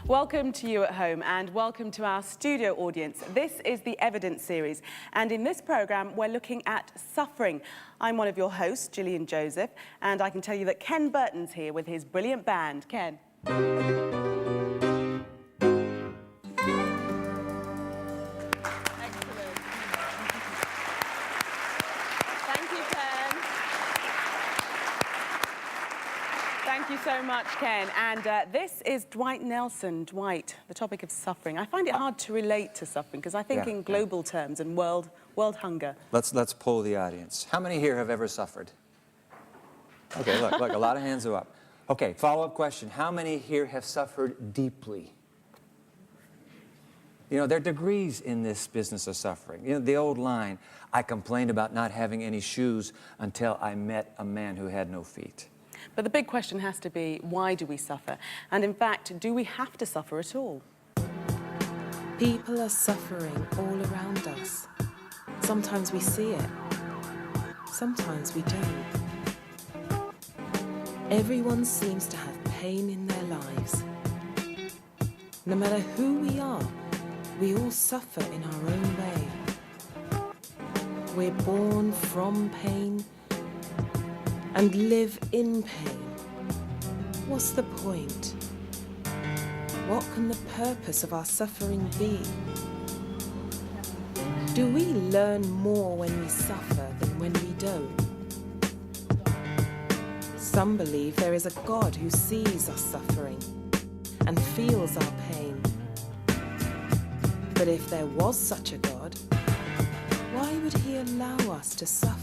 Welcome to you at home and welcome to our studio audience. This is the Evidence series, and in this programme we're looking at suffering. I'm one of your hosts, Gillian Joseph, and I can tell you that Ken Burton's here with his brilliant band. Ken. Thank you so much, Ken. And this is Dwight Nelson. Dwight, the topic of suffering. I find it hard to relate to suffering because I think in global terms and world hunger. Let's poll the audience. How many here have ever suffered? Okay, look, a lot of hands are up. Okay, follow-up question. How many here have suffered deeply? You know, there are degrees in this business of suffering. You know, the old line, I complained about not having any shoes until I met a man who had no feet. But the big question has to be, why do we suffer? And in fact, do we have to suffer at all? People are suffering all around us. Sometimes we see it, sometimes we don't. Everyone seems to have pain in their lives. No matter who we are, we all suffer in our own way. We're born from pain and live in pain. What's the point? What can the purpose of our suffering be? Do we learn more when we suffer than when we don't? Some believe there is a God who sees us suffering and feels our pain. But if there was such a God, why would he allow us to suffer?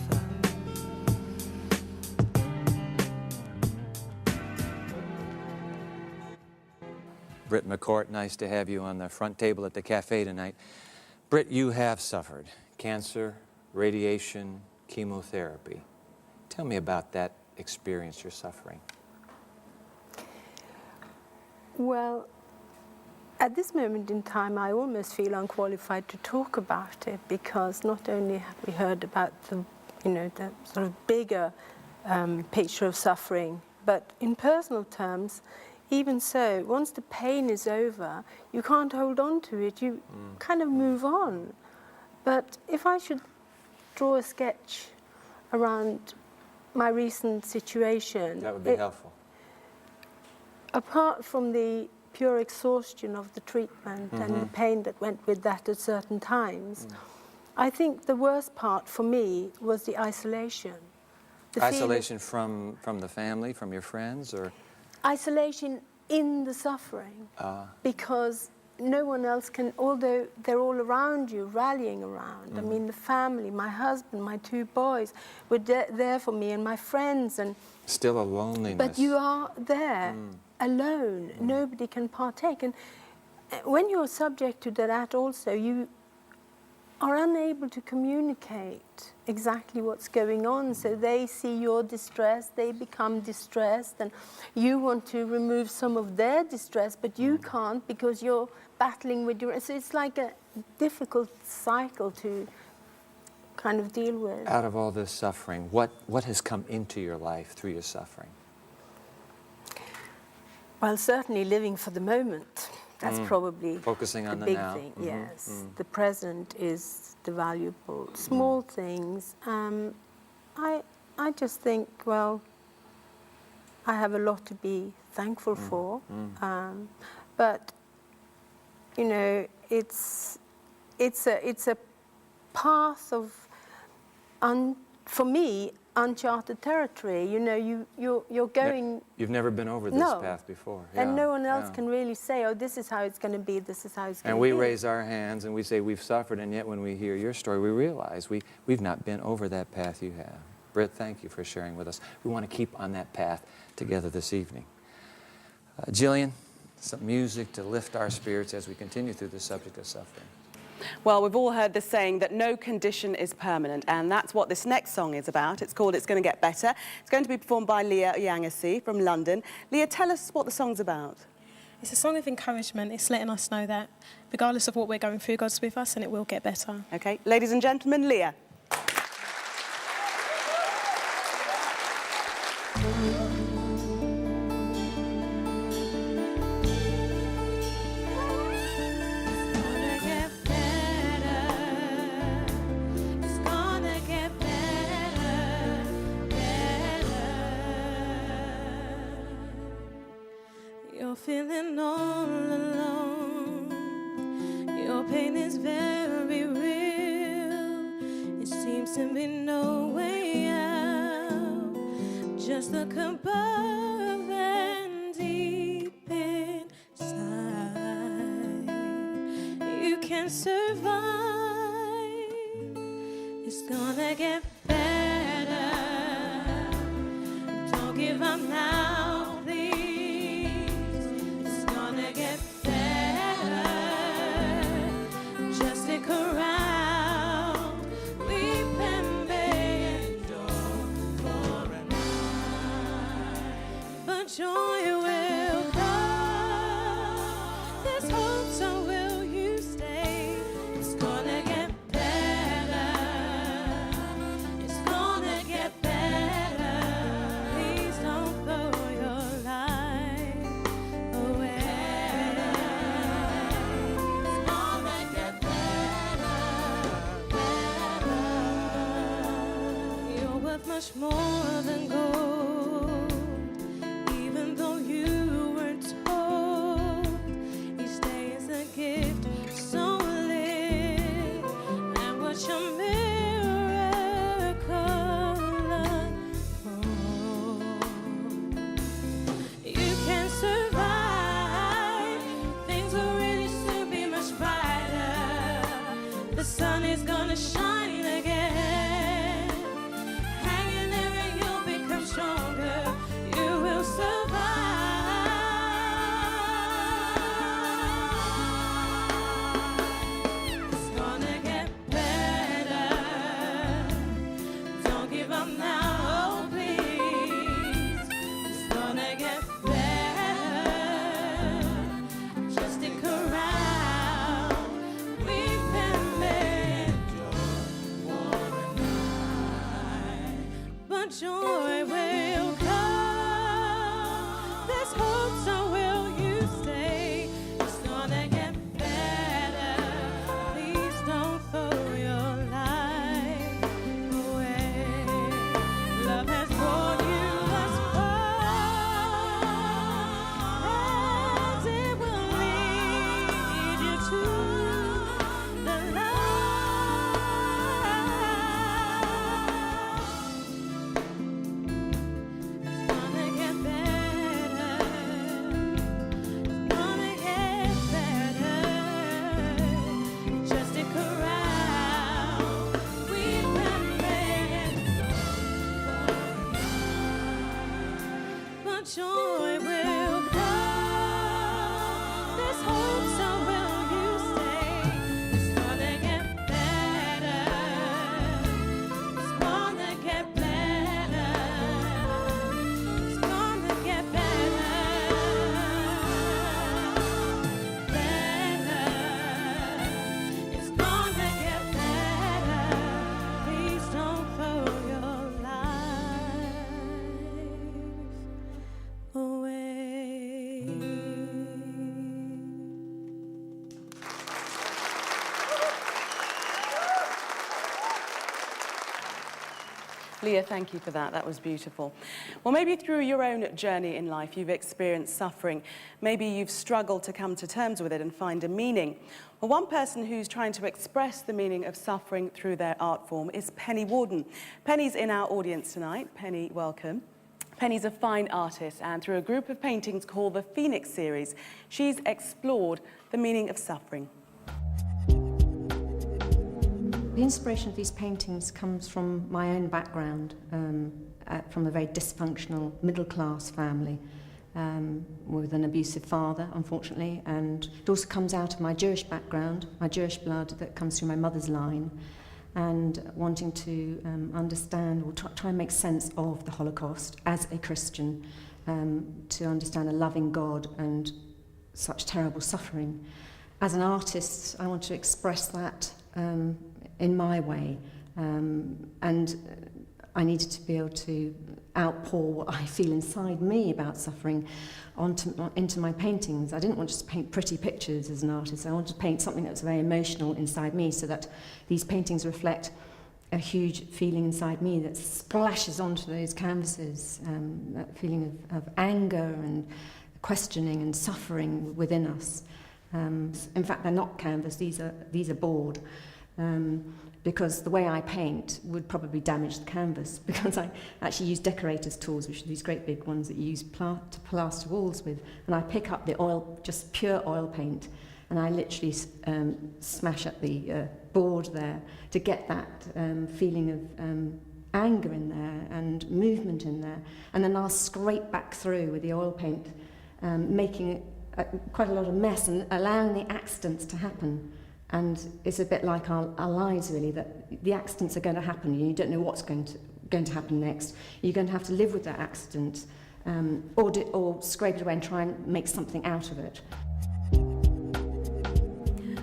Britt McCourt, nice to have you on the front table at the cafe tonight. Britt, you have suffered cancer, radiation, chemotherapy. Tell me about that experience you're suffering. Well, at this moment in time, I almost feel unqualified to talk about it because not only have we heard about the sort of bigger picture of suffering, but in personal terms, even so, once the pain is over, you can't hold on to it. You kind of move on. But if I should draw a sketch around my recent situation... That would be helpful. Apart from the pure exhaustion of the treatment and the pain that went with that at certain times, I think the worst part for me was the isolation. Isolation from the family, from your friends, or...? Isolation in the suffering, because no one else can, although they're all around you, rallying around. I mean, the family, my husband, my two boys were there for me, and my friends. And still a loneliness. But you are there, alone. Nobody can partake. And when you're subject to that also, you are unable to communicate exactly what's going on. So they see your distress, they become distressed, and you want to remove some of their distress, but you can't because you're battling with your... So it's like a difficult cycle to kind of deal with. Out of all this suffering, what has come into your life through your suffering? Well, certainly living for the moment. That's probably focusing on the the big now. thing, yes. The present is the valuable. Small things. I just think, well, I have a lot to be thankful for. But, you know, it's a path of, for me, uncharted territory. You know, you're going... You've never been over this path before. And no one else can really say, oh, this is how it's going to be, this is how it's going to be. And we raise our hands and we say we've suffered, and yet when we hear your story, we realize we've not been over that path you have. Britt, thank you for sharing with us. We want to keep on that path together this evening. Gillian, some music to lift our spirits as we continue through the subject of suffering. Well, we've all heard the saying that no condition is permanent, and that's what this next song is about. It's called It's Gonna Get Better. It's going to be performed by Leah Yangasi from London. Leah, tell us what the song's about. It's a song of encouragement. It's letting us know that regardless of what we're going through, God's with us and it will get better. Okay, ladies and gentlemen, Leah. You're feeling all alone. Your pain is very real. It seems to be no way out. Just look above and deep inside. You can survive. It's gonna get better. Don't give up now, please. It's gonna get better. Just stick around. Weep and bear for a night, but joy will come. There's hope, so will you stay? It's gonna get better. It's gonna get better. Please don't throw your life away. It's gonna get better, better. You're worth much more than gold, even though you weren't told. Each day is a gift, so live and watch your miracle unfold. You can survive. Things will really soon be much brighter. The sun is gonna shine again. Hang in there and you'll become stronger. You will survive. It's gonna get better. Don't give up now, oh please. It's gonna get better. Just stick around. We've been made for a night, but joy will come. There's hope, so will you stay? It's gonna get better. Please don't throw your life away. Love has brought you thus far, and it will lead you to the light. It's gonna get better. It's gonna get better. Just stick around. We've been made but joy will come. There's hope, so will you stay? It's gonna get better. It's gonna get better. It's gonna get better. Better. It's gonna get better. Please don't throw your life away. Leah, thank you for that. That was beautiful. Well, maybe through your own journey in life, you've experienced suffering. Maybe you've struggled to come to terms with it and find a meaning. Well, one person who's trying to express the meaning of suffering through their art form is Penny Warden. Penny's in our audience tonight. Penny, welcome. Penny's a fine artist, and through a group of paintings called the Phoenix series, she's explored the meaning of suffering. The inspiration of these paintings comes from my own background, from a very dysfunctional middle-class family with an abusive father, unfortunately, and it also comes out of my Jewish background, my Jewish blood that comes through my mother's line, and wanting to understand or try and make sense of the Holocaust as a Christian, to understand a loving God and such terrible suffering. As an artist, I want to express that in my way, and I needed to be able to outpour what I feel inside me about suffering into my paintings. I didn't want just to paint pretty pictures as an artist. I wanted to paint something that was very emotional inside me, so that these paintings reflect a huge feeling inside me that splashes onto those canvases, that feeling of anger and questioning and suffering within us. In fact, they're not canvas, these are board. Because the way I paint would probably damage the canvas, because I actually use decorators' tools, which are these great big ones that you use to plaster walls with, and I pick up the oil, just pure oil paint, and I literally smash up the board there to get that feeling of anger in there and movement in there, and then I'll scrape back through with the oil paint, making quite a lot of mess and allowing the accidents to happen. And it's a bit like our lives, really, that the accidents are going to happen. You don't know what's going to happen next. You're going to have to live with that accident, or scrape it away and try and make something out of it.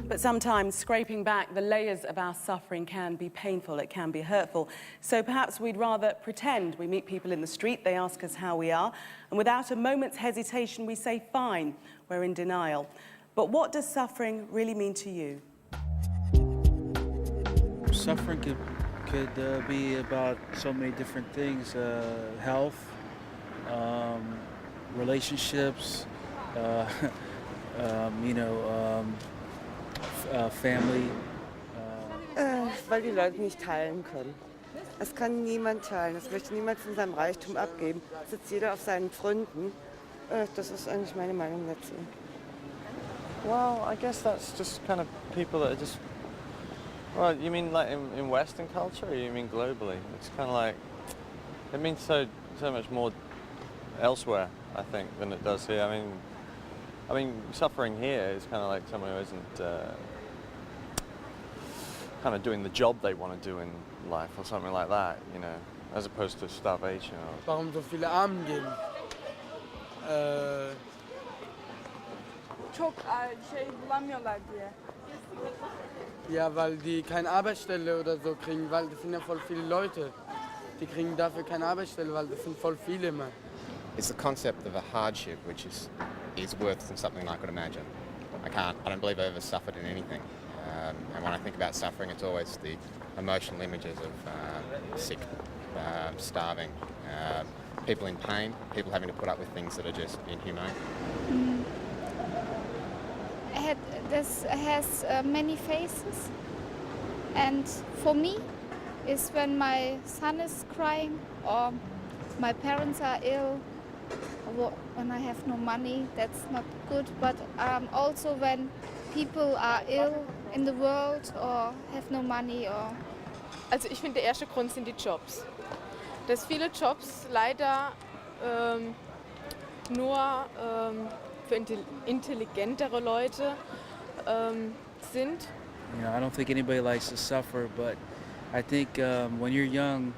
But sometimes scraping back the layers of our suffering can be painful, it can be hurtful. So perhaps we'd rather pretend. We meet people in the street, they ask us how we are, and without a moment's hesitation we say, fine, we're in denial. But what does suffering really mean to you? Suffering could be about so many different things, health, relationships, family. Weil die Leute nicht teilen können. Es kann niemand teilen, es möchte niemand von seinem Reichtum abgeben. Es sitzt jeder auf seinen Pfründen. Das ist eigentlich meine Meinung dazu. Well, I guess that's just kind of people that are just... Well, you mean like in Western culture, or you mean globally? It's kind of like... It means so much more elsewhere, I think, than it does here. I mean, suffering here is kind of like someone who isn't kind of doing the job they want to do in life or something like that, you know, as opposed to starvation. Warum so viele Armen geben? Çok şey bulamıyorlar diye. Ja, weil die keine Arbeitsstelle oder so kriegen, weil das sind ja voll viele Leute. Die kriegen dafür keine Arbeitsstelle, weil das sind voll viele immer. It's the concept of a hardship which is worse than something I could imagine. I don't believe I've ever suffered in anything. And when I think about suffering, it's always the emotional images of sick, starving, people in pain, people having to put up with things that are just inhumane. This has many faces, and for me is when my son is crying or my parents are ill, or when I have no money. That's not good, but also when people are ill in the world or have no money. Also ich finde, der erste Grund sind die Jobs. Dass viele Jobs leider nur für intelligentere Leute sind. You know, I don't think anybody likes to suffer, but I think when you're young,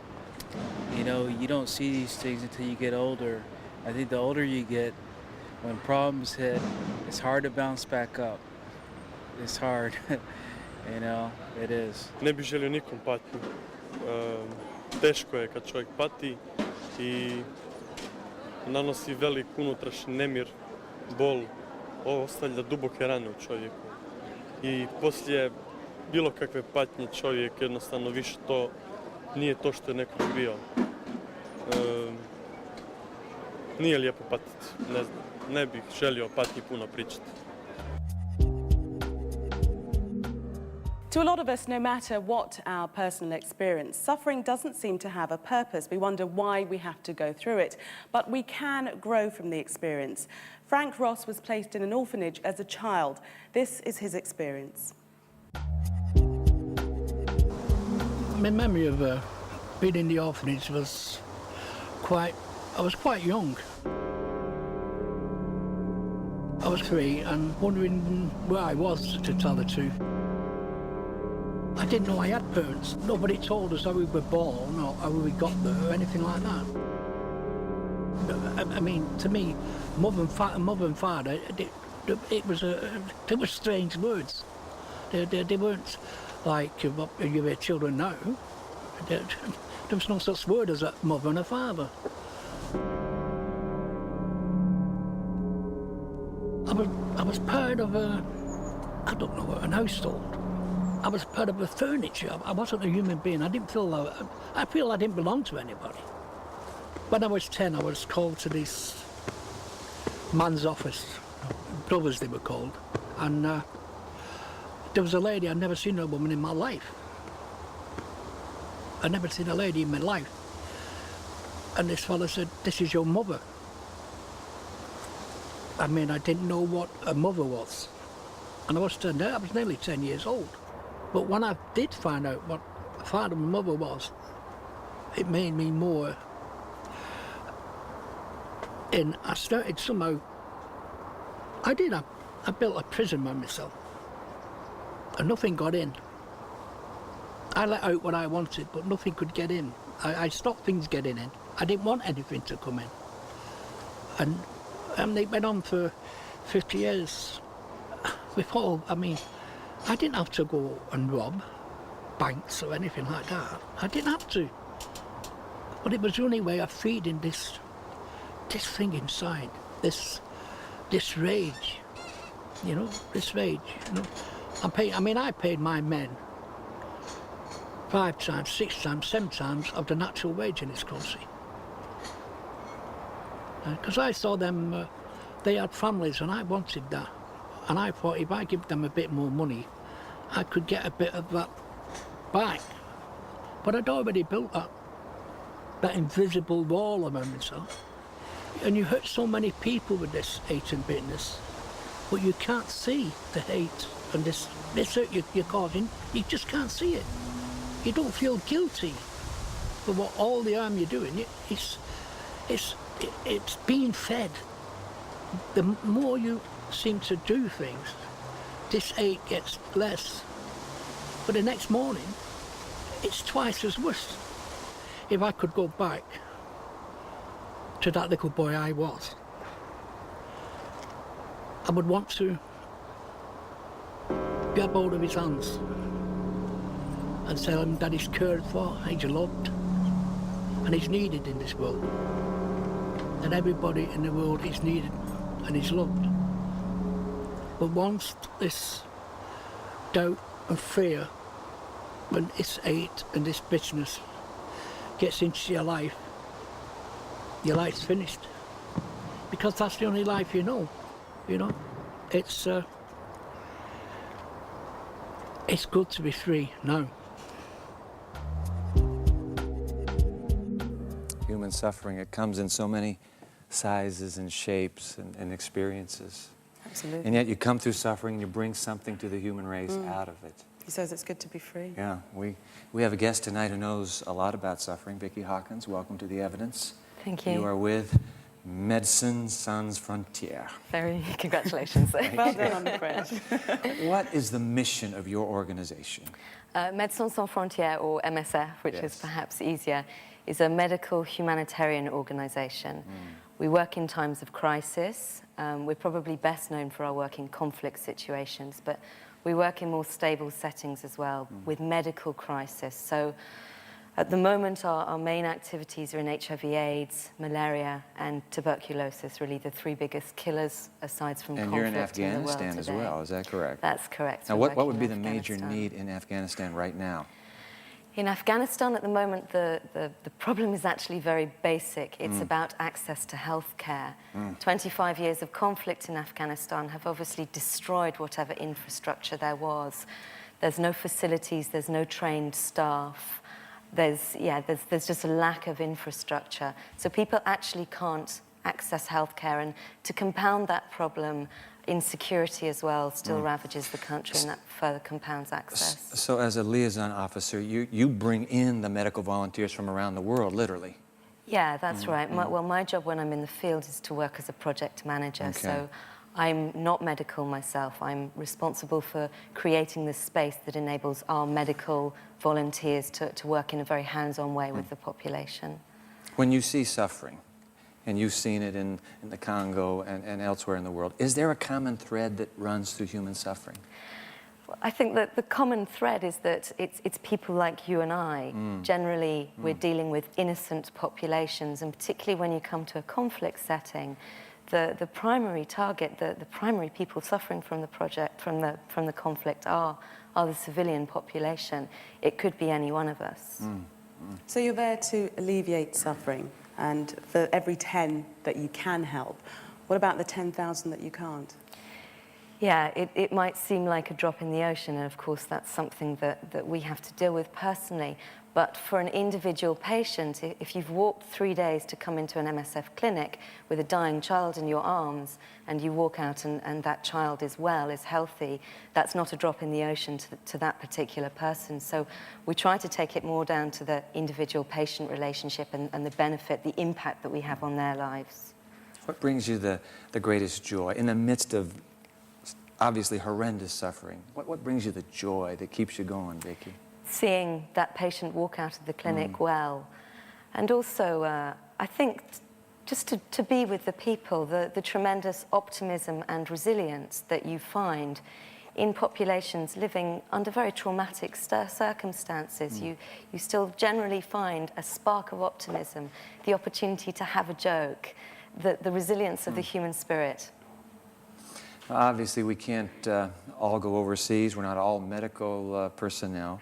you know, you don't see these things until you get older. I think the older you get, when problems hit, it's hard to bounce back up. It's hard, you know, it is. Ne bih želio nikom patnju. Teško je kad čovjek pati i nanosi velik unutrašnji nemir, bol, ostavlja duboke rane u čovjeku. I poslije bilo kakve patnje čovjek jednostavno više to nije to što je nekog bio. Nije lijepo patiti, ne znam, ne bih želio o patnji puno pričati. To a lot of us, no matter what our personal experience, suffering doesn't seem to have a purpose. We wonder why we have to go through it. But we can grow from the experience. Frank Ross was placed in an orphanage as a child. This is his experience. My memory of being in the orphanage was I was quite young. I was 3 and wondering where I was, to tell the truth. I didn't know I had parents. Nobody told us how we were born or how we got there or anything like that. I mean, to me, mother and father, they were strange words. They weren't like you hear children now. There was no such word as a mother and a father. I was part of I don't know, an household. I was part of the furniture. I wasn't a human being. I feel I didn't belong to anybody. When I was 10, I was called to this man's office, brothers they were called, and there was a lady. I'd never seen a woman in my life. I'd never seen a lady in my life. And this fella said, "This is your mother." I mean, I didn't know what a mother was. And I was nearly 10 years old. But when I did find out what a father and mother was, it made me more. And I started somehow, I built a prison by myself. And nothing got in. I let out what I wanted, but nothing could get in. I stopped things getting in. I didn't want anything to come in. And they went on for 50 years. Before, I mean, I didn't have to go and rob banks or anything like that. I didn't have to. But it was the only way of feeding this thing inside, this rage, you know, this rage, you know. I paid my men 5 times, 6 times, 7 times of the natural wage in this country. Because I saw them, they had families and I wanted that. And I thought if I give them a bit more money, I could get a bit of that back. But I'd already built that invisible wall around myself. And you hurt so many people with this hate and bitterness, but you can't see the hate and this hurt you're causing. You just can't see it. You don't feel guilty for what all the harm you're doing. It's being fed. The more you seem to do things, this hate gets less. But the next morning, it's twice as worse. If I could go back to that little boy I was, I would want to grab hold of his hands and tell him that he's cared for, he's loved, and he's needed in this world. And everybody in the world is needed and is loved. But once this doubt and fear and this hate and this bitterness gets into your life's finished. Because that's the only life you know. It's good to be free now. Human suffering, it comes in so many sizes and shapes and experiences. Absolutely. And yet you come through suffering and you bring something to the human race out of it. He says it's good to be free. Yeah, we have a guest tonight who knows a lot about suffering. Vicki Hawkins, welcome to The Evidence. Thank you. You are with Médecins Sans Frontières. Congratulations. Well done on the French. What is the mission of your organization? Médecins Sans Frontières, or MSF, which is perhaps easier, is a medical humanitarian organisation. We work in times of crisis. We're probably best known for our work in conflict situations, but we work in more stable settings as well, with medical crisis. So at the moment, our main activities are in HIV/AIDS, malaria, and tuberculosis, really the 3 biggest killers, aside from conflict. And you're in Afghanistan in as the world well, is that correct? That's correct. Now, what would be the major need in Afghanistan right now? In Afghanistan at the moment, the problem is actually very basic. It's about access to health care. 25 years of conflict in Afghanistan have obviously destroyed whatever infrastructure there was. There's no facilities, there's no trained staff. There's just a lack of infrastructure. So people actually can't access healthcare, and to compound that problem, insecurity as well still ravages the country, and that further compounds access. So as a liaison officer, you bring in the medical volunteers from around the world, literally. Yeah, that's right. My job when I'm in the field is to work as a project manager. Okay. So I'm not medical myself. I'm responsible for creating this space that enables our medical volunteers to work in a very hands-on way with the population. When you see suffering, and you've seen it in the Congo and elsewhere in the world, is there a common thread that runs through human suffering? Well, I think that the common thread is that it's people like you and I. Generally, we're dealing with innocent populations, and particularly when you come to a conflict setting, the primary target, the primary people suffering from the conflict are the civilian population. It could be any one of us. So you're there to alleviate suffering, and for every 10 that you can help, What about the 10,000 that you can't? Yeah, it might seem like a drop in the ocean, and of course that's something that we have to deal with personally. But for an individual patient, if you've walked 3 days to come into an MSF clinic with a dying child in your arms, and you walk out and that child is well, is healthy, that's not a drop in the ocean to that particular person. So we try to take it more down to the individual patient relationship and the benefit, the impact that we have on their lives. What brings you the greatest joy in the midst of obviously horrendous suffering? What brings you the joy that keeps you going, Vicky? Seeing that patient walk out of the clinic well. And also, I think just to be with the people, the tremendous optimism and resilience that you find in populations living under very traumatic circumstances. You still generally find a spark of optimism, the opportunity to have a joke, the resilience of the human spirit. Obviously, we can't all go overseas. We're not all medical personnel.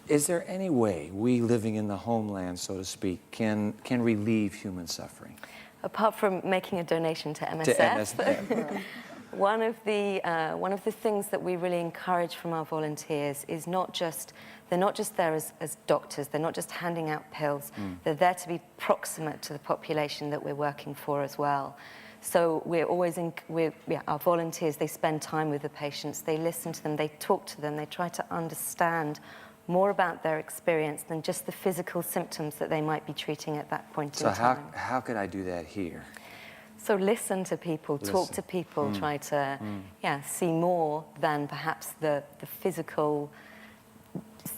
Is there any way we living in the homeland, so to speak, can relieve human suffering? Apart from making a donation to MSF, one of the things that we really encourage from our volunteers is they're not just there as doctors, they're not just handing out pills, they're there to be proximate to the population that we're working for as well. So we're always our volunteers, they spend time with the patients, they listen to them, they talk to them, they try to understand more about their experience than just the physical symptoms that they might be treating at that point in time. So how could I do that here? So listen to people, talk to people, try to see more than perhaps the physical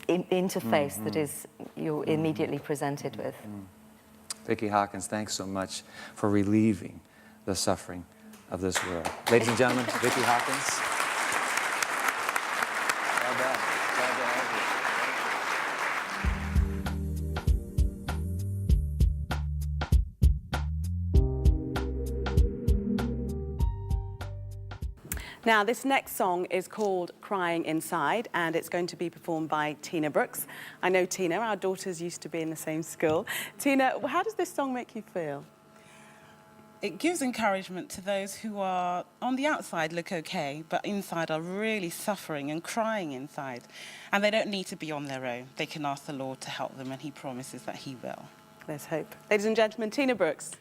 interface that is you're immediately presented with. Vicky Hawkins, thanks so much for relieving the suffering of this world. Ladies and gentlemen, Vicky Hawkins. Well done. Glad to have you. Now, this next song is called Crying Inside, and it's going to be performed by Tina Brooks. I know Tina, our daughters used to be in the same school. Tina, how does this song make you feel? It gives encouragement to those who are on the outside look okay, but inside are really suffering and crying inside. And they don't need to be on their own. They can ask the Lord to help them, and He promises that He will. There's hope. Ladies and gentlemen, Tina Brooks.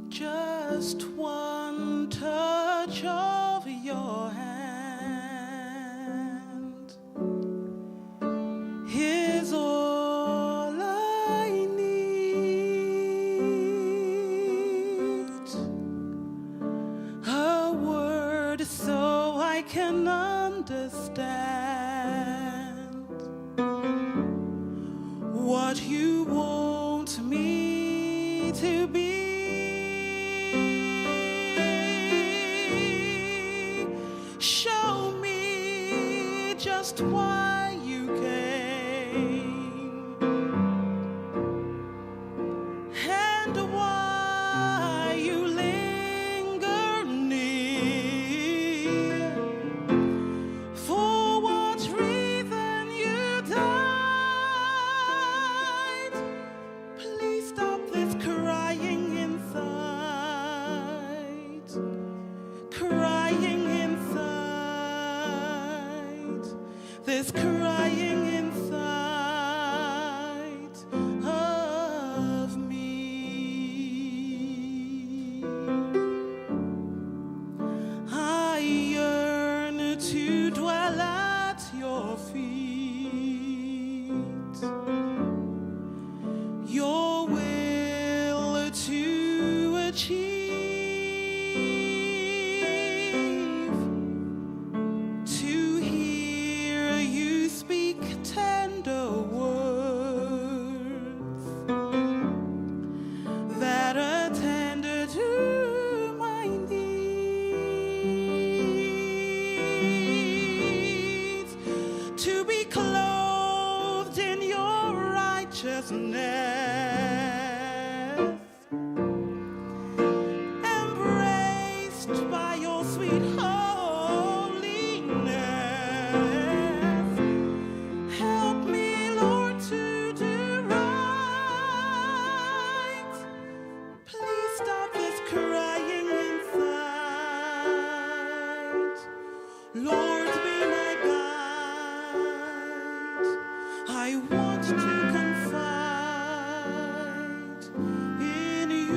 Just one touch of your hand is all I need. A word so I can understand what you want me to be. Show me just why you came and why you linger near. For what reason you died. Please stop this crying inside. Crying inside, this crying inside of me. I yearn to dwell at your feet, your will to achieve. be clothed in your righteousness, embraced by your sweet holiness. Help me, Lord, to do right. Please stop this crying inside. Lord, be my guide. I want to confide in you.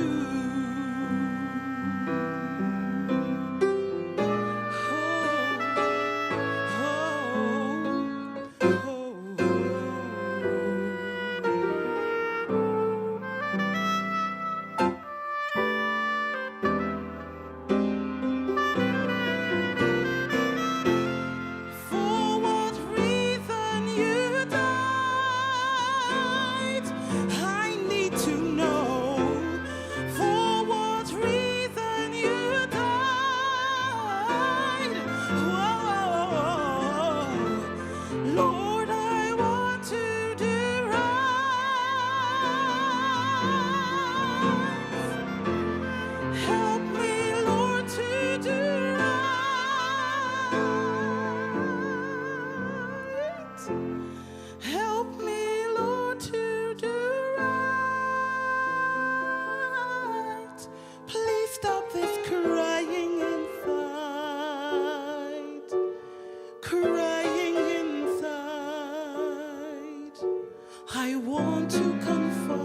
For what reason you died, I need to know. For what reason you died. Whoa. Lord, I want to do right. Help me, Lord, to do right. Help me, Lord, to do right. Please stop this crying inside. Crying inside. I want to confide.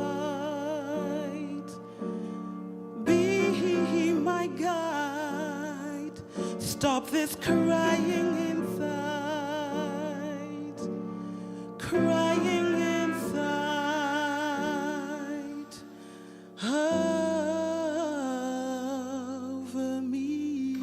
Be my guide. Stop this crying inside. Crying inside over me.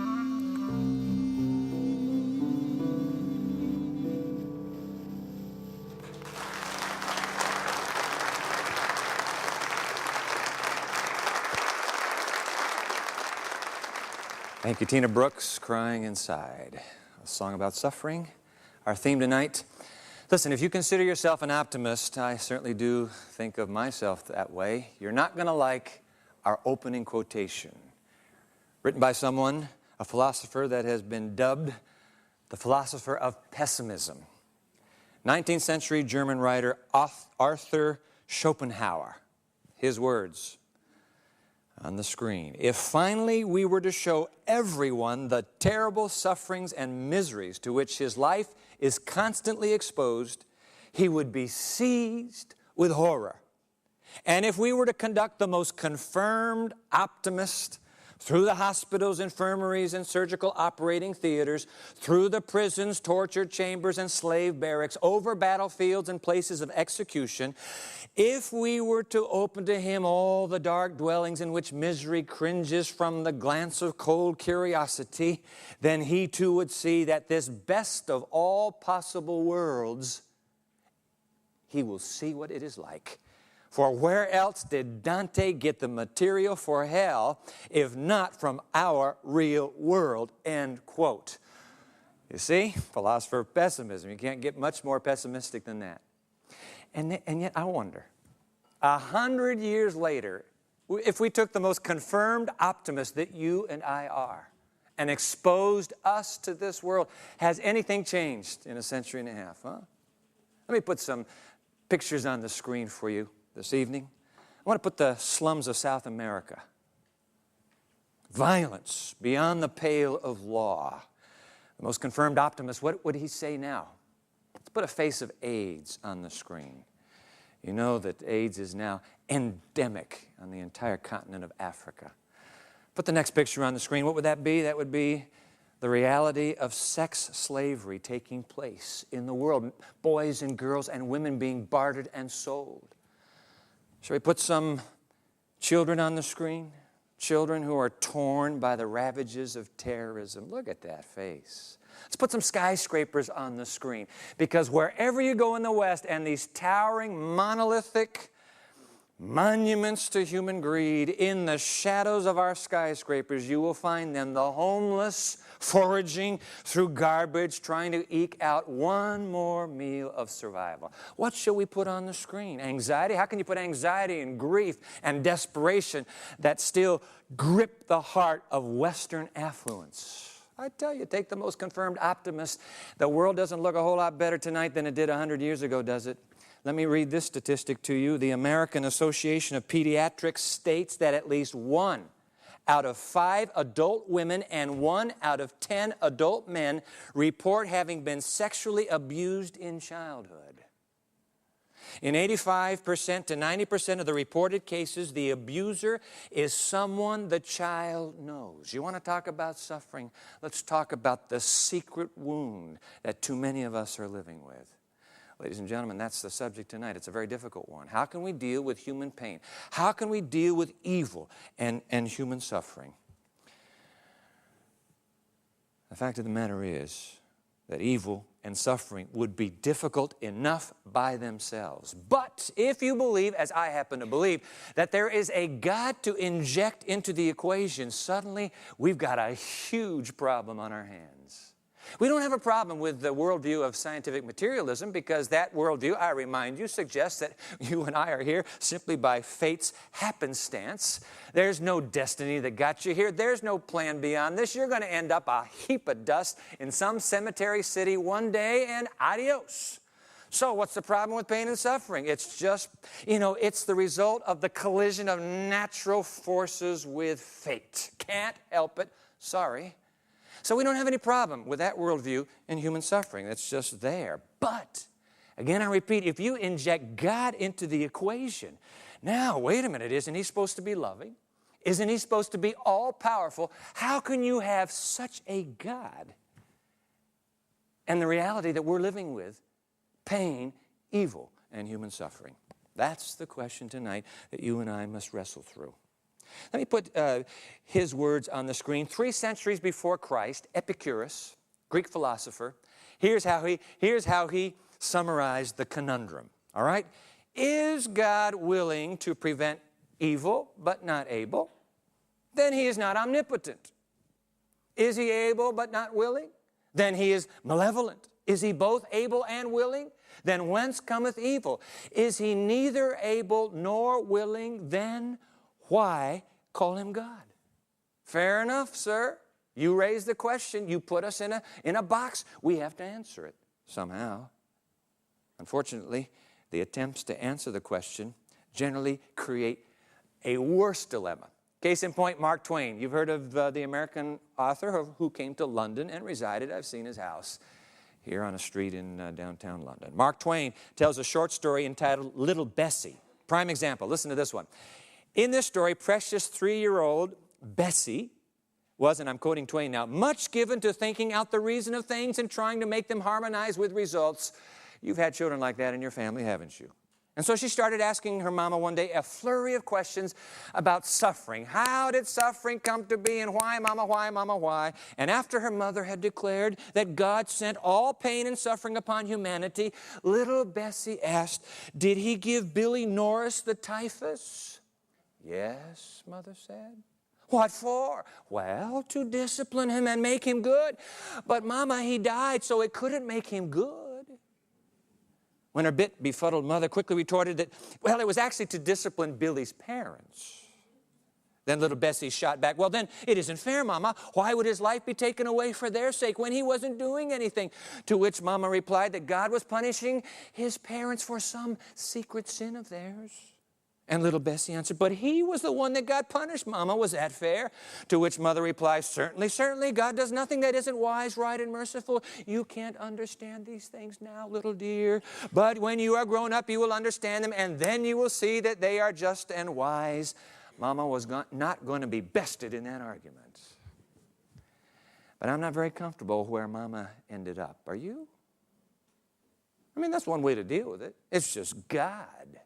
Thank you, Tina Brooks, Crying Inside, a song about suffering. Our theme tonight. Listen, if you consider yourself an optimist, I certainly do think of myself that way. You're not going to like our opening quotation, written by someone, a philosopher that has been dubbed the philosopher of pessimism. 19th century German writer Arthur Schopenhauer. His words on the screen. If finally we were to show everyone the terrible sufferings and miseries to which his life is constantly exposed, he would be seized with horror. And if we were to conduct the most confirmed optimist through the hospitals, infirmaries, and surgical operating theaters, through the prisons, torture chambers, and slave barracks, over battlefields and places of execution, if we were to open to him all the dark dwellings in which misery cringes from the glance of cold curiosity, then he too would see that this best of all possible worlds, he will see what it is like. For where else did Dante get the material for hell if not from our real world? End quote. You see, philosopher of pessimism. You can't get much more pessimistic than that. And yet I wonder, 100 years later, if we took the most confirmed optimist that you and I are and exposed us to this world, has anything changed in a century and a half? Huh? Let me put some pictures on the screen for you this evening. I want to put the slums of South America. Violence beyond the pale of law. The most confirmed optimist, what would he say now? Let's put a face of AIDS on the screen. You know that AIDS is now endemic on the entire continent of Africa. Put the next picture on the screen. What would that be? That would be the reality of sex slavery taking place in the world. Boys and girls and women being bartered and sold. Shall we put some children on the screen? Children who are torn by the ravages of terrorism. Look at that face. Let's put some skyscrapers on the screen, because wherever you go in the West and these towering, monolithic monuments to human greed, in the shadows of our skyscrapers, you will find them, the homeless, foraging through garbage, trying to eke out one more meal of survival. What shall we put on the screen? Anxiety? How can you put anxiety and grief and desperation that still grip the heart of Western affluence? I tell you, take the most confirmed optimist. The world doesn't look a whole lot better tonight than it did 100 years ago, does it? Let me read this statistic to you. The American Association of Pediatrics states that at least 1 out of 5 adult women and 1 out of 10 adult men report having been sexually abused in childhood. In 85% to 90% of the reported cases, the abuser is someone the child knows. You want to talk about suffering? Let's talk about the secret wound that too many of us are living with. Ladies and gentlemen, that's the subject tonight. It's a very difficult one. How can we deal with human pain? How can we deal with evil and human suffering? The fact of the matter is that evil and suffering would be difficult enough by themselves. But if you believe, as I happen to believe, that there is a God to inject into the equation, suddenly we've got a huge problem on our hands. We don't have a problem with the worldview of scientific materialism because that worldview, I remind you, suggests that you and I are here simply by fate's happenstance. There's no destiny that got you here. There's no plan beyond this. You're going to end up a heap of dust in some cemetery city one day and adios. So what's the problem with pain and suffering? It's just, it's the result of the collision of natural forces with fate. Can't help it. Sorry. So we don't have any problem with that worldview in human suffering. It's just there. But, again, I repeat, if you inject God into the equation, now, wait a minute, isn't He supposed to be loving? Isn't He supposed to be all-powerful? How can you have such a God and the reality that we're living with, pain, evil, and human suffering? That's the question tonight that you and I must wrestle through. Let me put his words on the screen. 3 centuries before Christ, Epicurus, Greek philosopher, here's how he summarized the conundrum. All right? Is God willing to prevent evil but not able? Then He is not omnipotent. Is He able but not willing? Then He is malevolent. Is He both able and willing? Then whence cometh evil? Is He neither able nor willing? Then why call Him God? Fair enough, sir. You raise the question. You put us in a box. We have to answer it somehow. Unfortunately, the attempts to answer the question generally create a worse dilemma. Case in point, Mark Twain. You've heard of the American author who came to London and resided. I've seen his house here on a street in downtown London. Mark Twain tells a short story entitled Little Bessie. Prime example. Listen to this one. In this story, precious 3-year-old Bessie was, and I'm quoting Twain now, much given to thinking out the reason of things and trying to make them harmonize with results. You've had children like that in your family, haven't you? And so she started asking her mama one day a flurry of questions about suffering. How did suffering come to be, and why, mama, why, mama, why? And after her mother had declared that God sent all pain and suffering upon humanity, little Bessie asked, did He give Billy Norris the typhus? Yes, Mother said. What for? Well, to discipline him and make him good. But, Mama, he died, so it couldn't make him good. When her bit befuddled mother quickly retorted that, well, it was actually to discipline Billy's parents. Then little Bessie shot back, well, then it isn't fair, Mama. Why would his life be taken away for their sake when he wasn't doing anything? To which Mama replied that God was punishing his parents for some secret sin of theirs. And little Bessie answered, but he was the one that got punished, Mama. Was that fair? To which Mother replies, certainly, certainly. God does nothing that isn't wise, right, and merciful. You can't understand these things now, little dear. But when you are grown up, you will understand them, and then you will see that they are just and wise. Mama was not going to be bested in that argument. But I'm not very comfortable where Mama ended up. Are you? I mean, that's one way to deal with it. It's just God.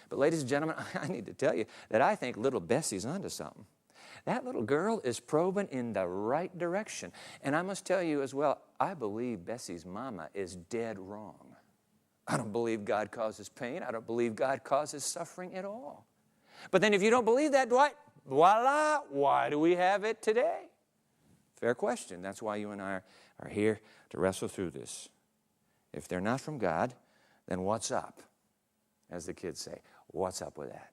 But ladies and gentlemen, I need to tell you that I think little Bessie's onto something. That little girl is probing in the right direction. And I must tell you as well, I believe Bessie's mama is dead wrong. I don't believe God causes pain. I don't believe God causes suffering at all. But then if you don't believe that, voila, why do we have it today? Fair question. That's why you and I are here to wrestle through this. If they're not from God, then what's up? As the kids say, what's up with that?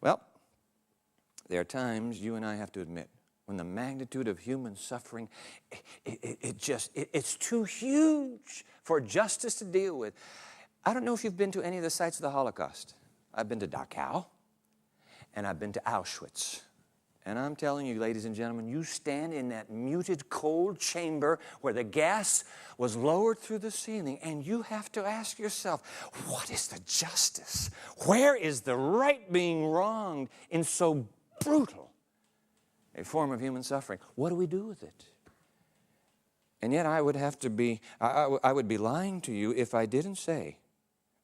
Well, there are times you and I have to admit when the magnitude of human suffering, it's too huge for justice to deal with. I don't know if you've been to any of the sites of the Holocaust. I've been to Dachau, and I've been to Auschwitz. And I'm telling you, ladies and gentlemen, you stand in that muted, cold chamber where the gas was lowered through the ceiling, and you have to ask yourself, what is the justice? Where is the right being wronged in so brutal a form of human suffering? What do we do with it? And yet I would have to be, I would be lying to you if I didn't say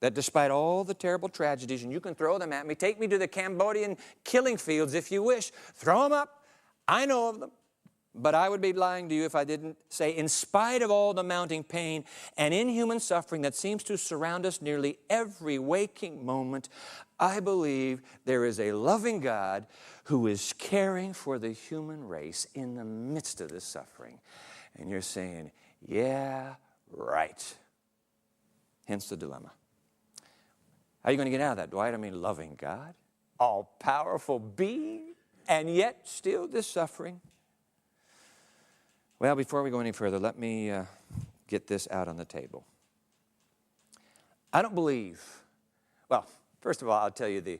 that despite all the terrible tragedies, and you can throw them at me, take me to the Cambodian killing fields if you wish, throw them up, I know of them. But I would be lying to you if I didn't say, in spite of all the mounting pain and inhuman suffering that seems to surround us nearly every waking moment, I believe there is a loving God who is caring for the human race in the midst of this suffering. And you're saying, yeah, right. Hence the dilemma. How are you going to get out of that, Dwight? I mean, loving God, all-powerful being, and yet still this suffering. Well, before we go any further, let me get this out on the table. I don't believe, well, first of all, I'll tell you the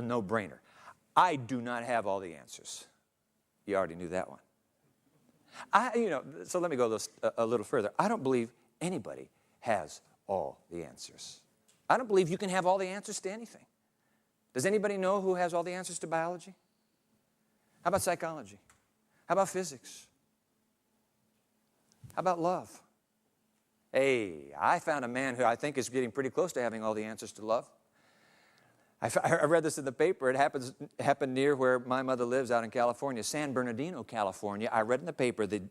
no-brainer. I do not have all the answers. You already knew that one. So let me go a little further. I don't believe anybody has all the answers. I don't believe you can have all the answers to anything. Does anybody know who has all the answers to biology? How about psychology? How about physics? How about love? Hey, I found a man who I think is getting pretty close to having all the answers to love. I read this in the paper. It happened near where my mother lives out in California, San Bernardino, California. I read in the paper the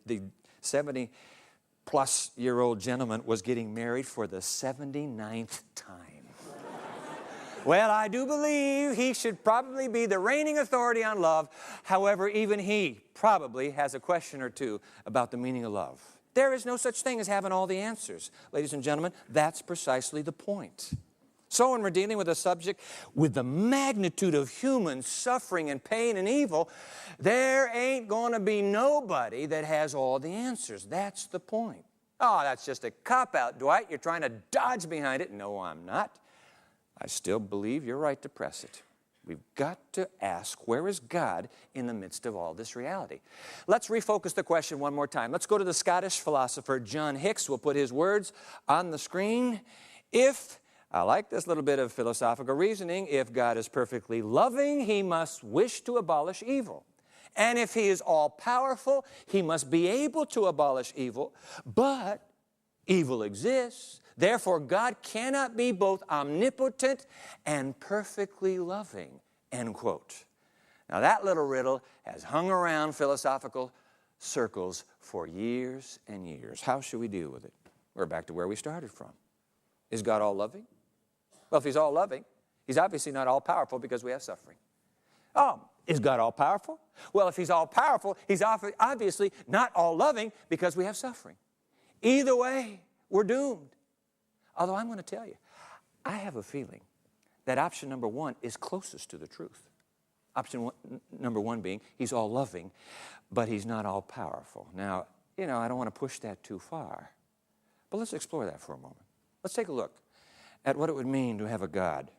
70-plus-year-old gentleman was getting married for the 79th time. Well, I do believe he should probably be the reigning authority on love. However, even he probably has a question or two about the meaning of love. There is no such thing as having all the answers. Ladies and gentlemen, that's precisely the point. So when we're dealing with a subject with the magnitude of human suffering and pain and evil, there ain't going to be nobody that has all the answers. That's the point. Oh, that's just a cop-out, Dwight. You're trying to dodge behind it. No, I'm not. I still believe you're right to press it. We've got to ask, where is God in the midst of all this reality? Let's refocus the question one more time. Let's go to the Scottish philosopher John Hicks. We'll put his words on the screen. I like this little bit of philosophical reasoning. If God is perfectly loving, he must wish to abolish evil. And if he is all-powerful, he must be able to abolish evil. But evil exists. Therefore, God cannot be both omnipotent and perfectly loving, end quote. Now, that little riddle has hung around philosophical circles for years and years. How should we deal with it? We're back to where we started from. Is God all-loving? Well, if he's all-loving, he's obviously not all-powerful because we have suffering. Oh, is God all-powerful? Well, if he's all-powerful, he's obviously not all-loving because we have suffering. Either way, we're doomed. Although I'm going to tell you, I have a feeling that option number one is closest to the truth. Number one being, he's all-loving, but he's not all-powerful. Now, I don't want to push that too far, but let's explore that for a moment. Let's take a look at what it would mean to have a God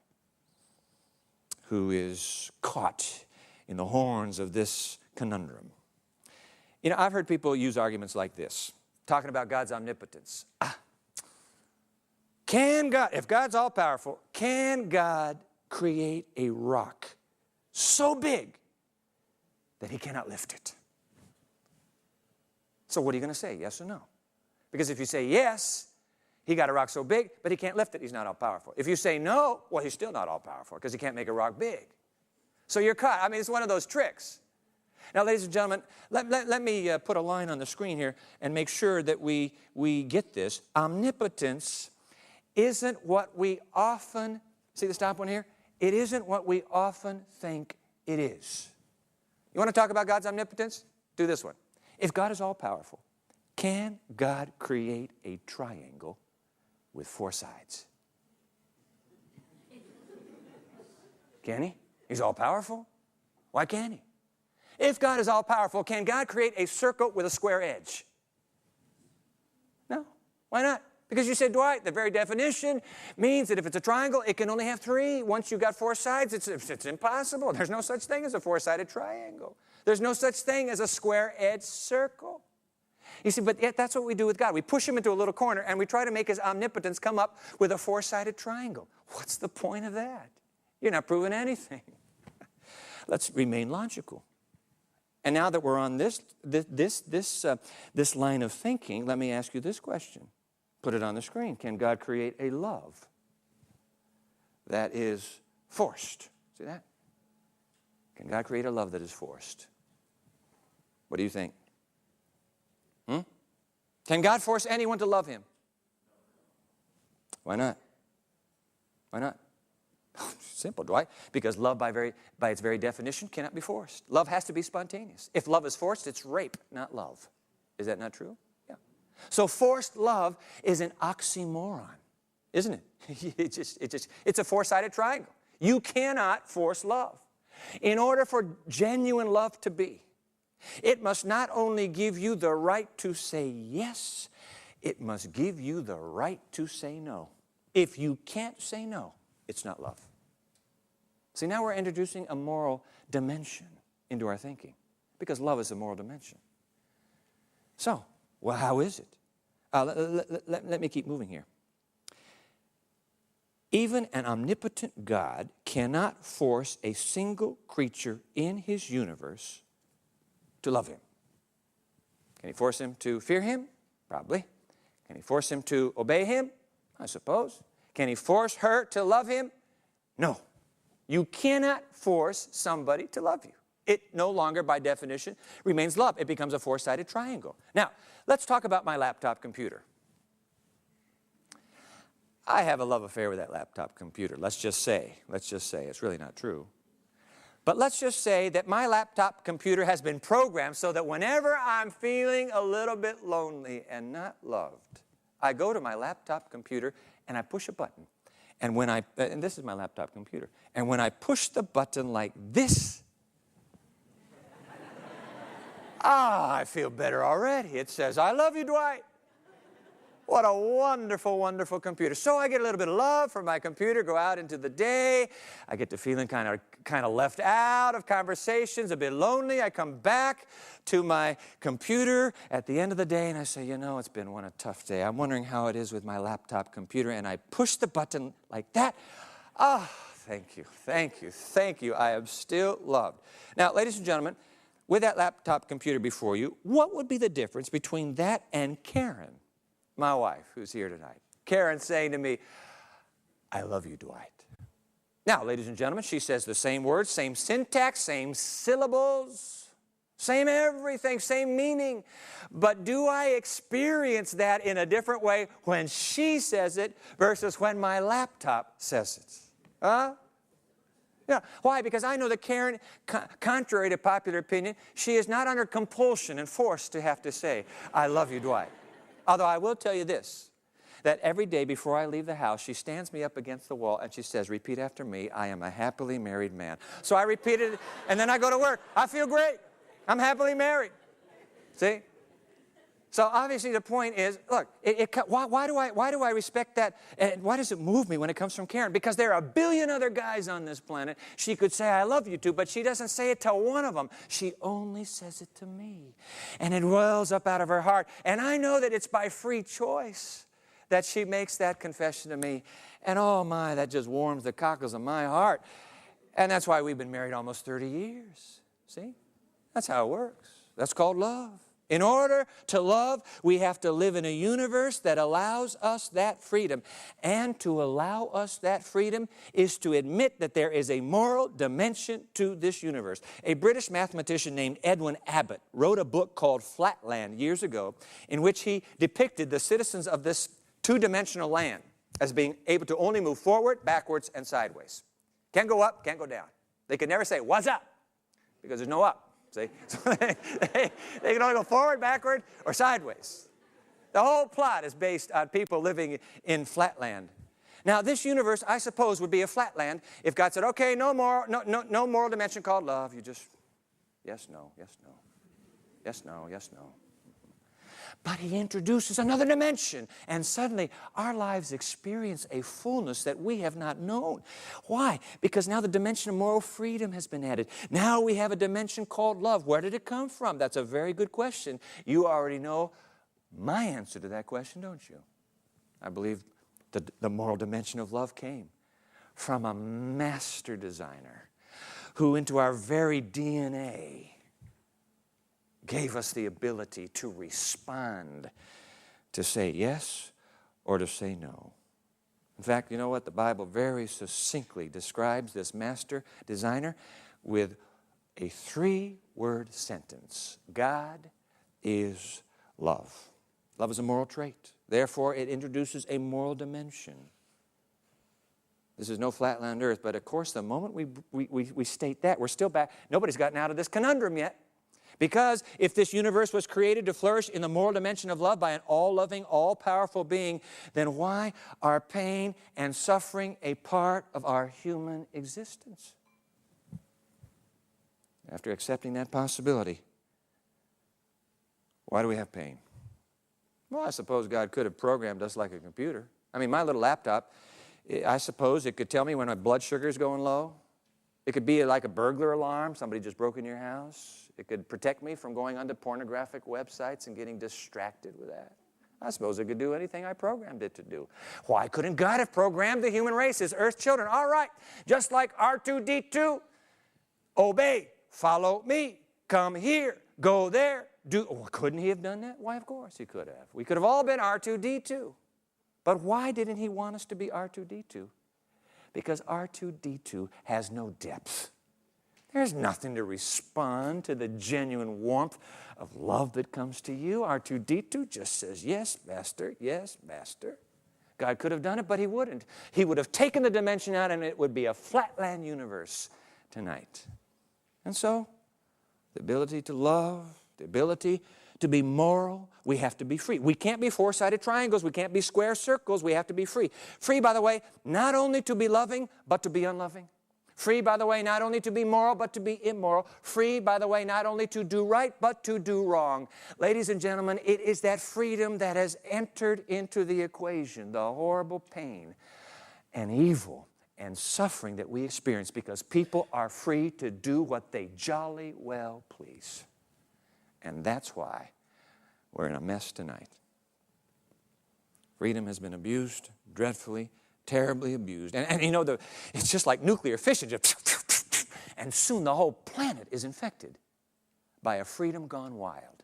who is caught in the horns of this conundrum. I've heard people use arguments like this, talking about God's omnipotence. If God's all-powerful, can God create a rock so big that he cannot lift it? So what are you going to say, yes or no? Because if you say yes, he got a rock so big, but he can't lift it, he's not all-powerful. If you say no, well, he's still not all-powerful because he can't make a rock big. So you're caught. I mean, it's one of those tricks. Now, ladies and gentlemen, let me put a line on the screen here and make sure that we get this. Omnipotence isn't what we often, see the stop one here? It isn't what we often think it is. You want to talk about God's omnipotence? Do this one. If God is all-powerful, can God create a triangle with 4 sides? Can he? He's all-powerful. Why can't he? If God is all-powerful, can God create a circle with a square edge? No. Why not? Because you said, Dwight, the very definition means that if it's a triangle, it can only have 3. Once you've got 4 sides, it's impossible. There's no such thing as a 4-sided triangle. There's no such thing as a square-edged circle. You see, but yet that's what we do with God. We push him into a little corner, and we try to make his omnipotence come up with a 4-sided triangle. What's the point of that? You're not proving anything. Let's remain logical. And now that we're on this line of thinking, let me ask you this question. Put it on the screen. Can God create a love that is forced? See that? Can God create a love that is forced? What do you think? Can God force anyone to love him? Why not? Why not? Simple, Dwight. Because love, by its very definition, cannot be forced. Love has to be spontaneous. If love is forced, it's rape, not love. Is that not true? Yeah. So forced love is an oxymoron, isn't it? It's a 4-sided triangle. You cannot force love. In order for genuine love to be, it must not only give you the right to say yes, it must give you the right to say no. If you can't say no, it's not love. See, now we're introducing a moral dimension into our thinking, because love is a moral dimension. So, well, how is it? Let me keep moving here. Even an omnipotent God cannot force a single creature in his universe to love him. Can he force him to fear him? Probably. Can he force him to obey him? I suppose. Can he force her to love him? No. You cannot force somebody to love you. It no longer, by definition, remains love. It becomes a 4-sided triangle. Now, let's talk about my laptop computer. I have a love affair with that laptop computer. Let's just say, it's really not true. But let's just say that my laptop computer has been programmed so that whenever I'm feeling a little bit lonely and not loved, I go to my laptop computer and I push a button. And and this is my laptop computer, and when I push the button like this, I feel better already. It says, I love you, Dwight. What a wonderful, wonderful computer. So I get a little bit of love from my computer, go out into the day. I get to feeling kind of left out of conversations, a bit lonely. I come back to my computer at the end of the day and I say, you know, it's been a tough day. I'm wondering how it is with my laptop computer. And I push the button like that. Ah, thank you, thank you, thank you. I am still loved. Now, ladies and gentlemen, with that laptop computer before you, what would be the difference between that and Karen, my wife, who's here tonight? Karen saying to me, I love you, Dwight. Now, ladies and gentlemen, she says the same words, same syntax, same syllables, same everything, same meaning. But do I experience that in a different way when she says it versus when my laptop says it? Huh? Yeah. Why? Because I know that Karen, contrary to popular opinion, she is not under compulsion and forced to have to say, I love you, Dwight. Although I will tell you this, that every day before I leave the house, she stands me up against the wall and she says, repeat after me, I am a happily married man. So I repeat it, and then I go to work. I feel great. I'm happily married. See? So obviously the point is, look, why do I respect that? And why does it move me when it comes from Karen? Because there are a billion other guys on this planet she could say I love you to, but she doesn't say it to one of them. She only says it to me. And it wells up out of her heart. And I know that it's by free choice that she makes that confession to me. And oh my, that just warms the cockles of my heart. And that's why we've been married almost 30 years. See? That's how it works. That's called love. In order to love, we have to live in a universe that allows us that freedom. And to allow us that freedom is to admit that there is a moral dimension to this universe. A British mathematician named Edwin Abbott wrote a book called Flatland years ago, in which he depicted the citizens of this two-dimensional land as being able to only move forward, backwards, and sideways. Can't go up, can't go down. They could never say, what's up? Because there's no up. See? So they can only go forward, backward, or sideways. The whole plot is based on people living in flatland. Now, this universe, I suppose, would be a flatland if God said, okay, no moral dimension called love. You just, yes, no, yes, no. Yes, no, yes, no. But he introduces another dimension, and suddenly our lives experience a fullness that we have not known. Why? Because now the dimension of moral freedom has been added. Now we have a dimension called love. Where did it come from? That's a very good question. You already know my answer to that question, don't you? I believe the moral dimension of love came from a master designer who into our very DNA gave us the ability to respond, to say yes or to say no. In fact, you know what? The Bible very succinctly describes this master designer with a 3-word sentence. God is love. Love is a moral trait. Therefore, it introduces a moral dimension. This is no flatland earth, but of course, the moment we state that, we're still back. Nobody's gotten out of this conundrum yet. Because if this universe was created to flourish in the moral dimension of love by an all-loving, all-powerful being, then why are pain and suffering a part of our human existence? After accepting that possibility, why do we have pain? Well, I suppose God could have programmed us like a computer. I mean, my little laptop, I suppose it could tell me when my blood sugar is going low. It could be like a burglar alarm, somebody just broke in your house. It could protect me from going onto pornographic websites and getting distracted with that. I suppose it could do anything I programmed it to do. Why couldn't God have programmed the human race, his earth children? All right, just like R2-D2, obey, follow me, come here, go there, do. Oh, couldn't he have done that? Why, of course he could have. We could have all been R2-D2. But why didn't he want us to be R2-D2? Because R2-D2 has no depth. There's nothing to respond to the genuine warmth of love that comes to you. R2-D2 just says, yes, master, yes, master. God could have done it, but he wouldn't. He would have taken the dimension out, and it would be a flatland universe tonight. And so, the ability to love, the ability to be moral, we have to be free. We can't be four-sided triangles. We can't be square circles. We have to be free. Free, by the way, not only to be loving, but to be unloving. Free, by the way, not only to be moral, but to be immoral. Free, by the way, not only to do right, but to do wrong. Ladies and gentlemen, it is that freedom that has entered into the equation, the horrible pain and evil and suffering that we experience because people are free to do what they jolly well please. And that's why we're in a mess tonight. Freedom has been abused dreadfully, terribly abused. And you know, it's just like nuclear fission. And soon the whole planet is infected by a freedom gone wild.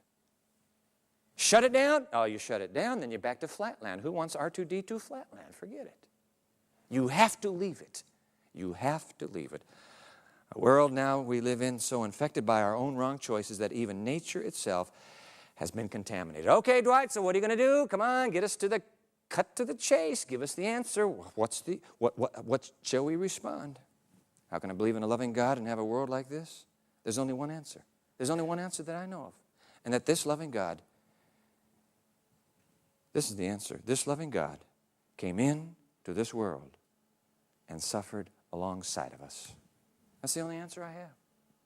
Shut it down? Oh, you shut it down, then you're back to flatland. Who wants R2-D2 flatland? Forget it. You have to leave it. You have to leave it. A world now we live in so infected by our own wrong choices that even nature itself has been contaminated. Okay, Dwight, so what are you going to do? Come on, get us to the cut to the chase. Give us the answer. What shall we respond? How can I believe in a loving God and have a world like this? There's only one answer. There's only one answer that I know of. And that this loving God, this is the answer. This loving God came in to this world and suffered alongside of us. That's the only answer I have.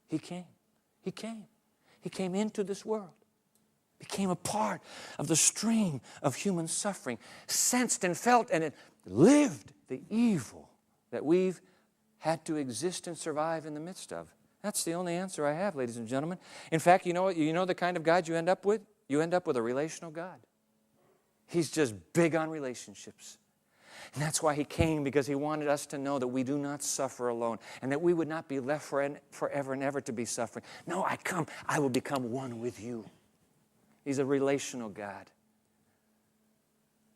He came. He came. He came into this world. Became a part of the stream of human suffering, sensed and felt and it lived the evil that we've had to exist and survive in the midst of. That's the only answer I have, ladies and gentlemen. In fact, you know the kind of God you end up with? You end up with a relational God. He's just big on relationships. And that's why he came, because he wanted us to know that we do not suffer alone and that we would not be left forever and ever to be suffering. No, I will become one with you. He's a relational God.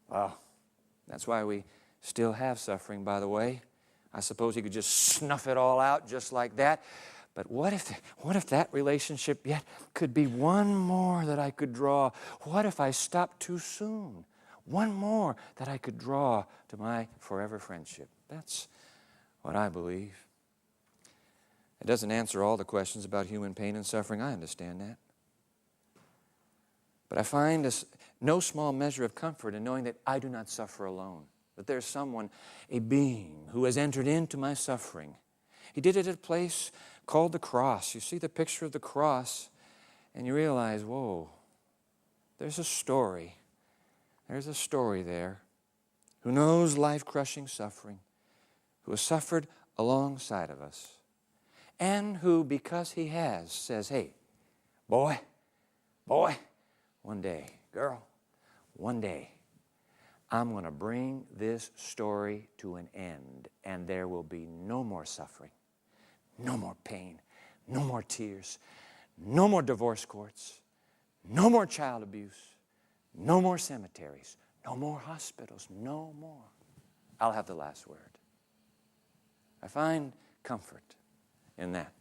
Well, that's why we still have suffering, by the way. I suppose he could just snuff it all out just like that. But what if that relationship yet could be one more that I could draw? What if I stopped too soon? One more that I could draw to my forever friendship. That's what I believe. It doesn't answer all the questions about human pain and suffering. I understand that. But I find no small measure of comfort in knowing that I do not suffer alone, that there's someone, a being, who has entered into my suffering. He did it at a place called the cross. You see the picture of the cross, and you realize, whoa, there's a story. There's a story there, who knows life-crushing suffering, who has suffered alongside of us, and who, because he has, says, hey, boy, one day, girl, one day, I'm going to bring this story to an end, and there will be no more suffering, no more pain, no more tears, no more divorce courts, no more child abuse, no more cemeteries, no more hospitals, no more. I'll have the last word. I find comfort in that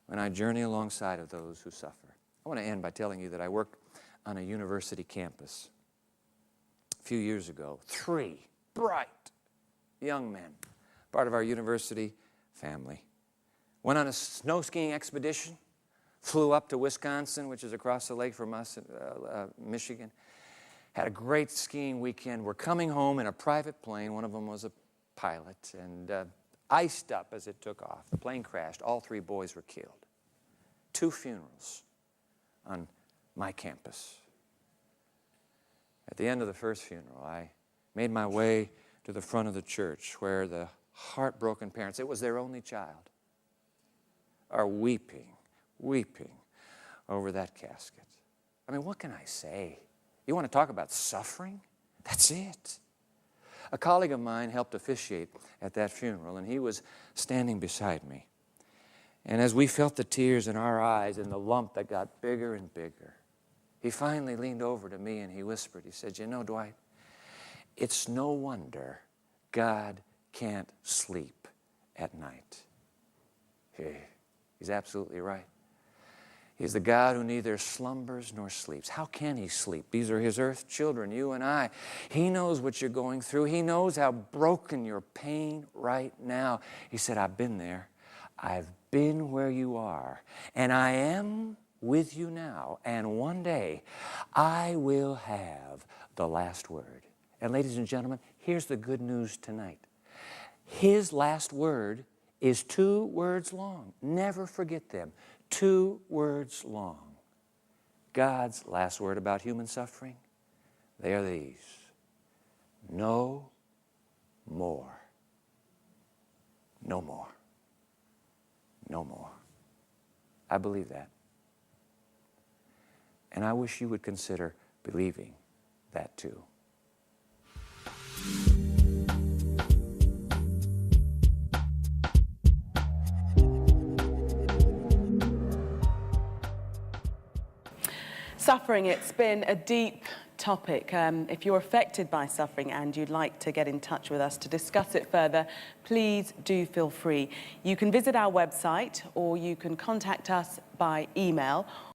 when I journey alongside of those who suffer. I want to end by telling you that I worked on a university campus a few years ago. 3 bright young men, part of our university family, went on a snow skiing expedition, flew up to Wisconsin, which is across the lake from us, Michigan, had a great skiing weekend. We're coming home in a private plane. One of them was a pilot, and iced up as it took off. The plane crashed. All 3 boys were killed. 2 funerals on my campus. At the end of the first funeral, I made my way to the front of the church where the heartbroken parents, it was their only child, are weeping over that casket. I mean, what can I say? You want to talk about suffering? That's it. A colleague of mine helped officiate at that funeral, and he was standing beside me. And as we felt the tears in our eyes and the lump that got bigger and bigger, he finally leaned over to me and he whispered, he said, you know, Dwight, it's no wonder God can't sleep at night. He's absolutely right. He's the God who neither slumbers nor sleeps. How can he sleep? These are his earth children, you and I. He knows what you're going through. He knows how broken your pain right now. He said, I've been there. I've been where you are. And I am with you now. And one day, I will have the last word. And ladies and gentlemen, here's the good news tonight. His last word is 2 words long. Never forget them. 2 words long. God's last word about human suffering, they are these: no more. No more. No more. I believe that. And I wish you would consider believing that too. Suffering, it's been a deep topic. If you're affected by suffering and you'd like to get in touch with us to discuss it further, please do feel free. You can visit our website or you can contact us by email.